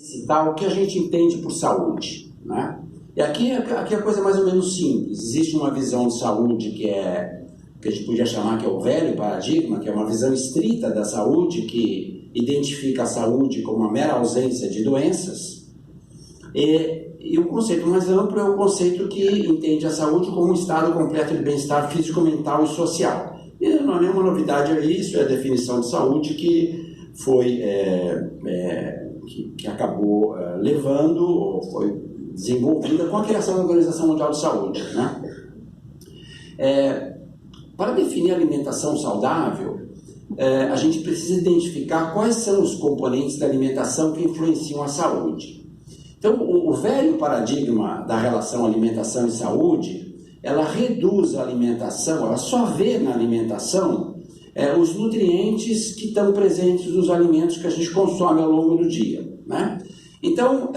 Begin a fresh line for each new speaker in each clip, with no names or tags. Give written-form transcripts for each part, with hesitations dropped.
citar o que a gente entende por saúde, né? E aqui a coisa é mais ou menos simples. Existe uma visão de saúde que a gente podia chamar que é o velho paradigma, que é uma visão estrita da saúde, que identifica a saúde como uma mera ausência de doenças. E o conceito mais amplo é o conceito que entende a saúde como um estado completo de bem-estar físico, mental e social. E não há nenhuma novidade aí, isso é a definição de saúde que foi que acabou levando, ou foi desenvolvida com a criação da Organização Mundial de Saúde, né? Para definir a alimentação saudável, a gente precisa identificar quais são os componentes da alimentação que influenciam a saúde. Então, o velho paradigma da relação alimentação e saúde, ela reduz a alimentação, ela só vê na alimentação os nutrientes que estão presentes nos alimentos que a gente consome ao longo do dia, né? Então,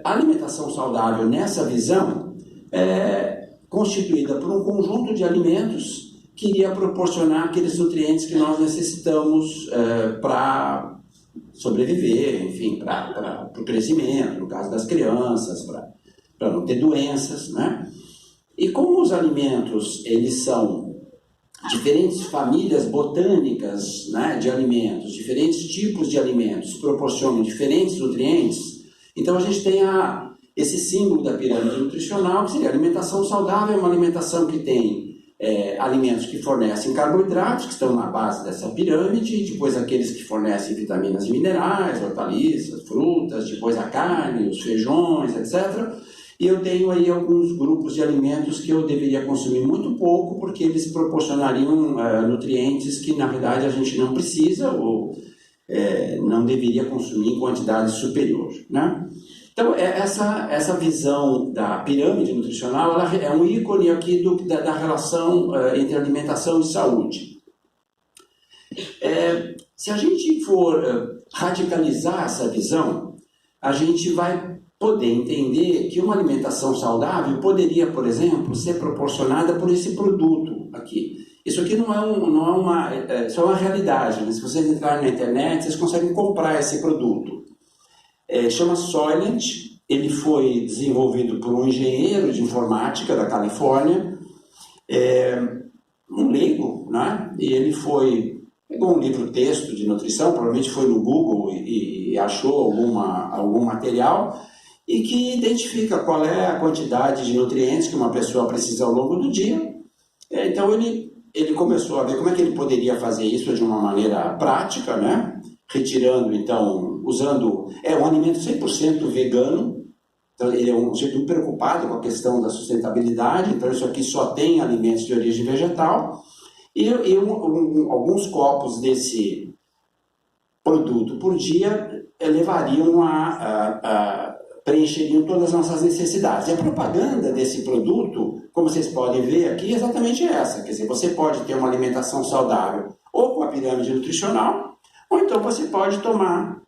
a alimentação saudável, nessa visão, é constituída por um conjunto de alimentos que iria proporcionar aqueles nutrientes que nós necessitamos para sobreviver, enfim, para o crescimento, no caso das crianças, para não ter doenças, né? E como os alimentos, eles são diferentes famílias botânicas, né, de alimentos, diferentes tipos de alimentos proporcionam diferentes nutrientes, então a gente tem esse símbolo da pirâmide nutricional, que seria a alimentação saudável, é uma alimentação que tem alimentos que fornecem carboidratos, que estão na base dessa pirâmide, depois aqueles que fornecem vitaminas e minerais, hortaliças, frutas, depois a carne, os feijões, etc. E eu tenho aí alguns grupos de alimentos que eu deveria consumir muito pouco, porque eles proporcionariam nutrientes que, na verdade, a gente não precisa ou não deveria consumir em quantidade superior, né? Então, essa visão da pirâmide nutricional, ela é um ícone aqui da relação entre alimentação e saúde. Se a gente for radicalizar essa visão, a gente vai poder entender que uma alimentação saudável poderia, por exemplo, ser proporcionada por esse produto aqui. Isso aqui não é uma realidade, né? Se vocês entrarem na internet, vocês conseguem comprar esse produto. Chama Soylent, ele foi desenvolvido por um engenheiro de informática da Califórnia, um leigo, né? E ele pegou um livro-texto de nutrição, provavelmente foi no Google e achou algum material, e que identifica qual é a quantidade de nutrientes que uma pessoa precisa ao longo do dia. Então ele começou a ver como é que ele poderia fazer isso de uma maneira prática, né? Retirando, então, usando um alimento 100% vegano. Então, ele é um sujeito muito preocupado com a questão da sustentabilidade, então isso aqui só tem alimentos de origem vegetal, e alguns copos desse produto por dia levariam preencheriam todas as nossas necessidades. E a propaganda desse produto, como vocês podem ver aqui, é exatamente essa. Quer dizer, você pode ter uma alimentação saudável ou com a pirâmide nutricional, ou então você pode tomar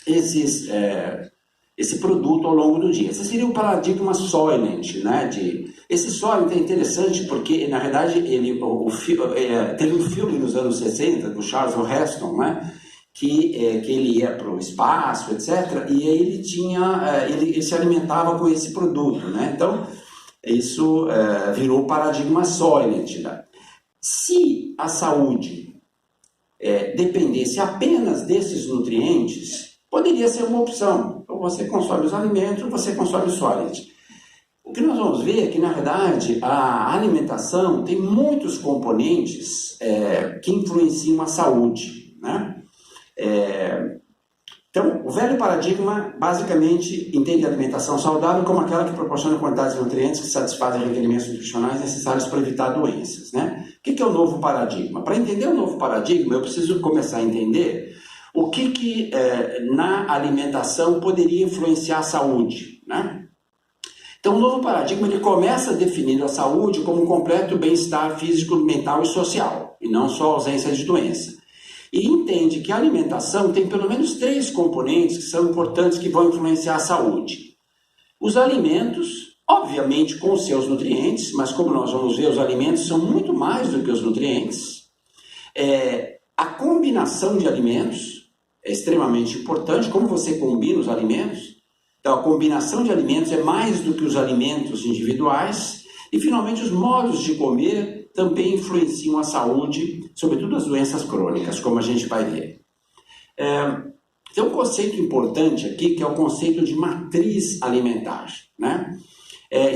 esse produto ao longo do dia. Esse seria o paradigma Soylent, né? Esse Soylent é interessante porque, na verdade, teve um filme nos anos 60, do Charlton Heston, né? Que ele ia para o espaço, etc., e aí ele se alimentava com esse produto, né? Então, isso virou o paradigma Soylent, né? Se a saúde dependesse apenas desses nutrientes, poderia ser uma opção. Então, você consome os alimentos, você consome o Soylent. O que nós vamos ver é que, na verdade, a alimentação tem muitos componentes que influenciam a saúde, né? Então, o velho paradigma basicamente entende a alimentação saudável como aquela que proporciona quantidades de nutrientes que satisfazem requerimentos nutricionais necessários para evitar doenças, né? O que é o novo paradigma? Para entender o novo paradigma, eu preciso começar a entender o que na alimentação poderia influenciar a saúde, né? Então, o novo paradigma ele começa definindo a saúde como um completo bem-estar físico, mental e social, e não só ausência de doença. E entende que a alimentação tem pelo menos 3 componentes que são importantes que vão influenciar a saúde. Os alimentos, obviamente com os seus nutrientes, mas como nós vamos ver, os alimentos são muito mais do que os nutrientes. A combinação de alimentos, é extremamente importante, como você combina os alimentos. Então, a combinação de alimentos é mais do que os alimentos individuais. E, finalmente, os modos de comer também influenciam a saúde, sobretudo as doenças crônicas, como a gente vai ver. Tem um conceito importante aqui, que é o conceito de matriz alimentar, né?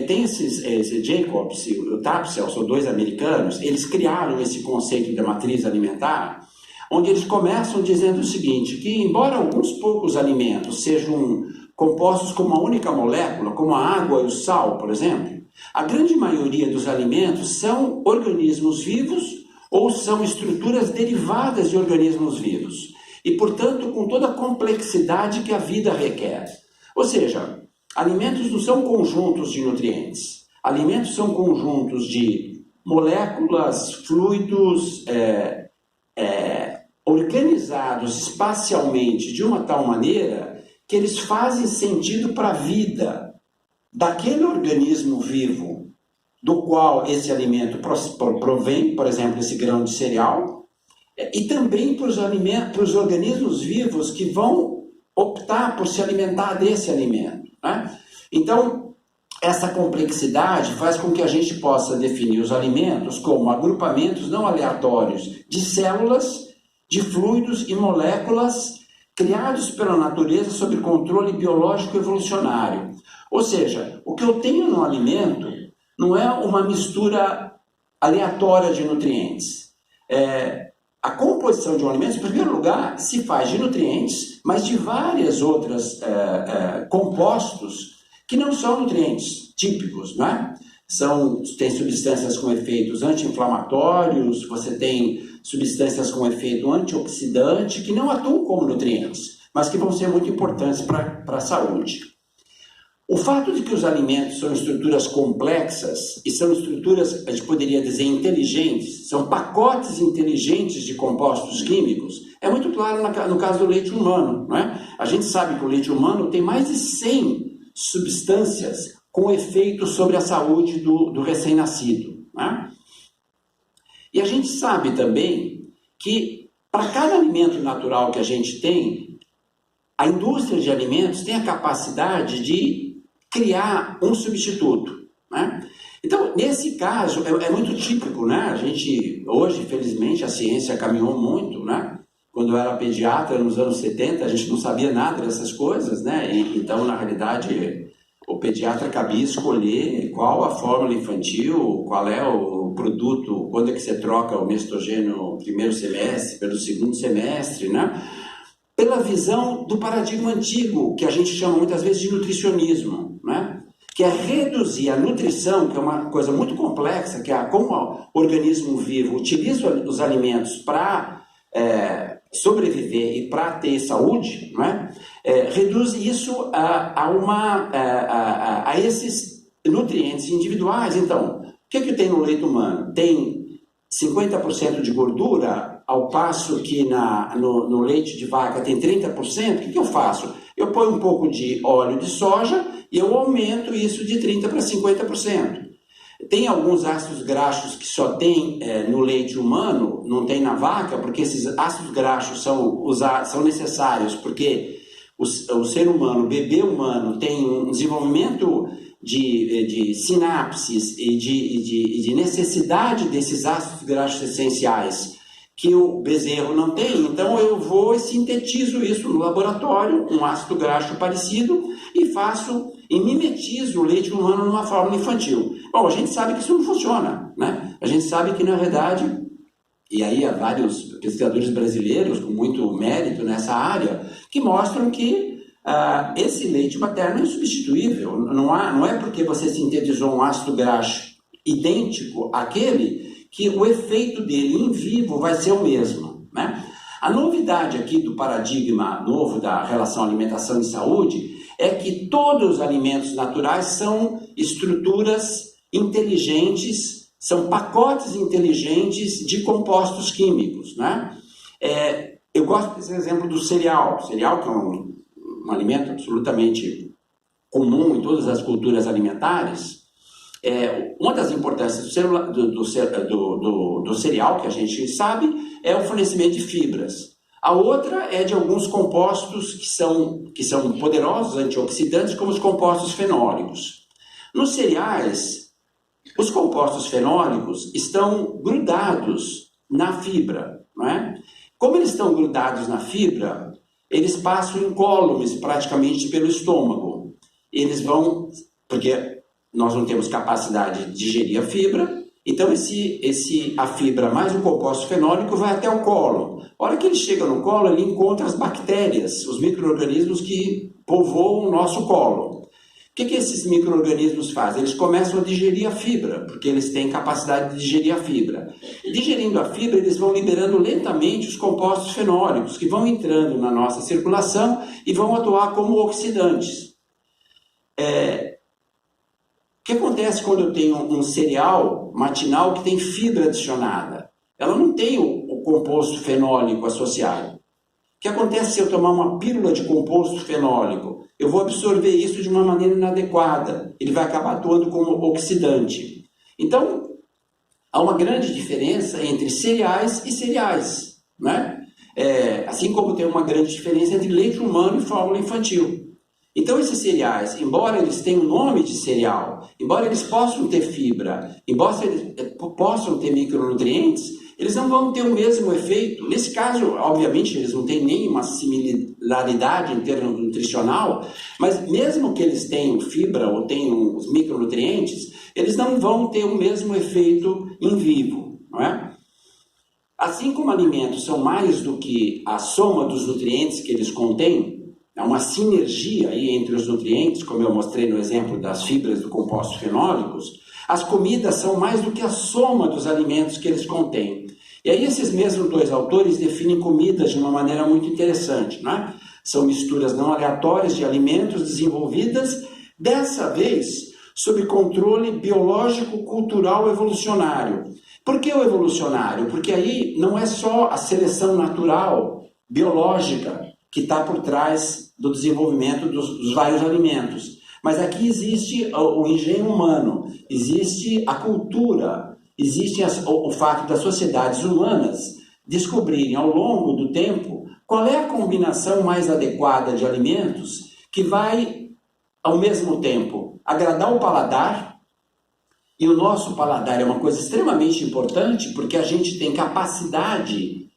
Tem esse Jacobs e o Tapsell, são dois americanos, eles criaram esse conceito de matriz alimentar, onde eles começam dizendo o seguinte, que embora alguns poucos alimentos sejam compostos com uma única molécula, como a água e o sal, por exemplo, a grande maioria dos alimentos são organismos vivos ou são estruturas derivadas de organismos vivos. E, portanto, com toda a complexidade que a vida requer. Ou seja, alimentos não são conjuntos de nutrientes. Alimentos são conjuntos de moléculas, fluidos, organizados espacialmente de uma tal maneira que eles fazem sentido para a vida daquele organismo vivo do qual esse alimento provém, por exemplo, esse grão de cereal, e também para os organismos vivos que vão optar por se alimentar desse alimento, né? Então, essa complexidade faz com que a gente possa definir os alimentos como agrupamentos não aleatórios de células, de fluidos e moléculas criados pela natureza sob controle biológico evolucionário. Ou seja, o que eu tenho no alimento não é uma mistura aleatória de nutrientes. A composição de um alimento, em primeiro lugar, se faz de nutrientes, mas de várias outras compostos que não são nutrientes típicos, né? Tem substâncias com efeitos anti-inflamatórios, você tem substâncias com efeito antioxidante que não atuam como nutrientes, mas que vão ser muito importantes para a saúde. O fato de que os alimentos são estruturas complexas e são estruturas, a gente poderia dizer, inteligentes, são pacotes inteligentes de compostos químicos, é muito claro no caso do leite humano, não é? A gente sabe que o leite humano tem mais de 100 substâncias com efeito sobre a saúde do recém-nascido, né? E a gente sabe também que para cada alimento natural que a gente tem, a indústria de alimentos tem a capacidade de criar um substituto, né? Então, nesse caso, é muito típico, né? A gente, hoje, felizmente, a ciência caminhou muito, né? Quando eu era pediatra, nos anos 70, a gente não sabia nada dessas coisas, né? Então, na realidade, o pediatra cabia escolher qual a fórmula infantil, qual é o produto, quando é que você troca o mestogênio no primeiro semestre, pelo segundo semestre, né? Pela visão do paradigma antigo, que a gente chama muitas vezes de nutricionismo, né? Que é reduzir a nutrição, que é uma coisa muito complexa, que é como o organismo vivo utiliza os alimentos para sobreviver e para ter saúde, né? Reduz isso a esses nutrientes individuais. Então, o que tem no leite humano? Tem 50% de gordura, ao passo que no leite de vaca tem 30%. O que eu faço? Eu ponho um pouco de óleo de soja e eu aumento isso de 30% para 50%. Tem alguns ácidos graxos que só tem no leite humano, não tem na vaca, porque esses ácidos graxos são necessários, porque o ser humano, o bebê humano, tem um desenvolvimento de sinapses e de necessidade desses ácidos graxos essenciais que o bezerro não tem. Então eu vou e sintetizo isso no laboratório, um ácido graxo parecido, e mimetizo o leite humano numa fórmula infantil. Bom, a gente sabe que isso não funciona, né? A gente sabe que, na verdade, e aí há vários pesquisadores brasileiros com muito mérito nessa área, que mostram que esse leite materno é insubstituível. Não é porque você sintetizou um ácido graxo idêntico àquele que o efeito dele em vivo vai ser o mesmo, né? A novidade aqui do paradigma novo da relação alimentação e saúde é que todos os alimentos naturais são estruturas inteligentes, são pacotes inteligentes de compostos químicos, né? Eu gosto desse exemplo do cereal. O cereal, que é um alimento absolutamente comum em todas as culturas alimentares. Uma das importâncias do cereal, que a gente sabe, é o fornecimento de fibras. A outra é de alguns compostos que são poderosos antioxidantes, como os compostos fenólicos. Nos cereais, os compostos fenólicos estão grudados na fibra, não é? Como eles estão grudados na fibra, eles passam incólumes praticamente pelo estômago. Eles vão, porque nós não temos capacidade de digerir a fibra, então a fibra mais o composto fenólico vai até o colo. A hora que ele chega no colo, ele encontra as bactérias, os micro-organismos que povoam o nosso colo. O que esses micro-organismos fazem? Eles começam a digerir a fibra, porque eles têm capacidade de digerir a fibra. Digerindo a fibra, eles vão liberando lentamente os compostos fenólicos, que vão entrando na nossa circulação e vão atuar como oxidantes. O que acontece quando eu tenho um cereal matinal que tem fibra adicionada? Ela não tem o composto fenólico associado. O que acontece se eu tomar uma pílula de composto fenólico? Eu vou absorver isso de uma maneira inadequada. Ele vai acabar atuando como oxidante. Então, há uma grande diferença entre cereais e cereais, né? Assim como tem uma grande diferença entre leite humano e fórmula infantil. Então, esses cereais, embora eles tenham nome de cereal, embora eles possam ter fibra, embora eles possam ter micronutrientes, eles não vão ter o mesmo efeito. Nesse caso, obviamente, eles não têm nenhuma similaridade em termos nutricional, mas mesmo que eles tenham fibra ou tenham os micronutrientes, eles não vão ter o mesmo efeito em vivo, não é? Assim como alimentos são mais do que a soma dos nutrientes que eles contêm, há uma sinergia aí entre os nutrientes, como eu mostrei no exemplo das fibras do compostos fenólicos. As comidas são mais do que a soma dos alimentos que eles contêm. E aí esses mesmos dois autores definem comidas de uma maneira muito interessante, né? São misturas não aleatórias de alimentos desenvolvidas, dessa vez, sob controle biológico, cultural, evolucionário. Por que o evolucionário? Porque aí não é só a seleção natural, biológica, que está por trás do desenvolvimento dos vários alimentos. Mas aqui existe o engenho humano, existe a cultura, existe o fato das sociedades humanas descobrirem ao longo do tempo qual é a combinação mais adequada de alimentos que vai, ao mesmo tempo, agradar o paladar. E o nosso paladar é uma coisa extremamente importante porque a gente tem capacidade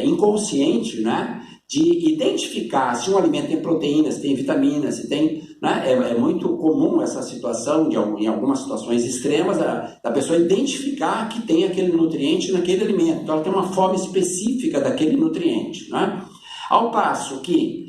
inconsciente, né, de identificar se um alimento tem proteínas, se tem vitaminas, se tem, né, é muito comum essa situação, em algumas situações extremas, da pessoa identificar que tem aquele nutriente naquele alimento. Então, ela tem uma forma específica daquele nutriente, né? Ao passo que,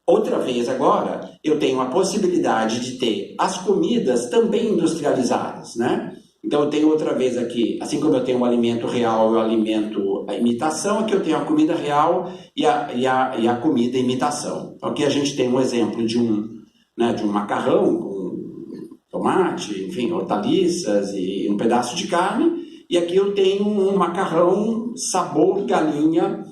outra vez agora, eu tenho a possibilidade de ter as comidas também industrializadas, né? Então, eu tenho outra vez aqui, assim como eu tenho o alimento real e o alimento a imitação, aqui eu tenho a comida real e a comida imitação. Então, aqui a gente tem um exemplo de um macarrão com tomate, enfim, hortaliças e um pedaço de carne. E aqui eu tenho um macarrão sabor galinha,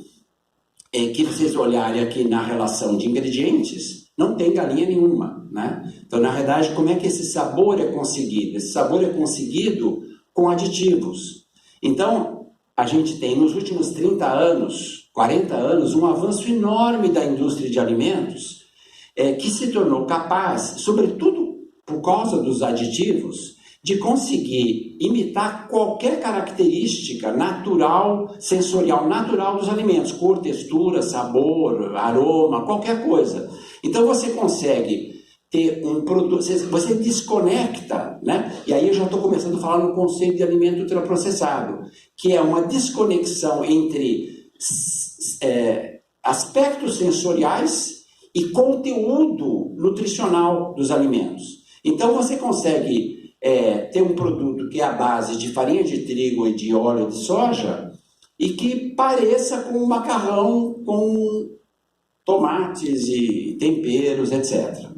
que vocês olharem aqui na relação de ingredientes, não tem galinha nenhuma, né? Então, na verdade, como é que esse sabor é conseguido? Esse sabor é conseguido com aditivos. Então, a gente tem, nos últimos 30 anos, 40 anos, um avanço enorme da indústria de alimentos, que se tornou capaz, sobretudo por causa dos aditivos, de conseguir imitar qualquer característica natural, sensorial natural dos alimentos, cor, textura, sabor, aroma, qualquer coisa. Então você consegue ter um produto, você desconecta, né? E aí eu já estou começando a falar no conceito de alimento ultraprocessado, que é uma desconexão entre aspectos sensoriais e conteúdo nutricional dos alimentos. Então você consegue ter um produto que é a base de farinha de trigo e de óleo de soja e que pareça com um macarrão com tomates e temperos, etc.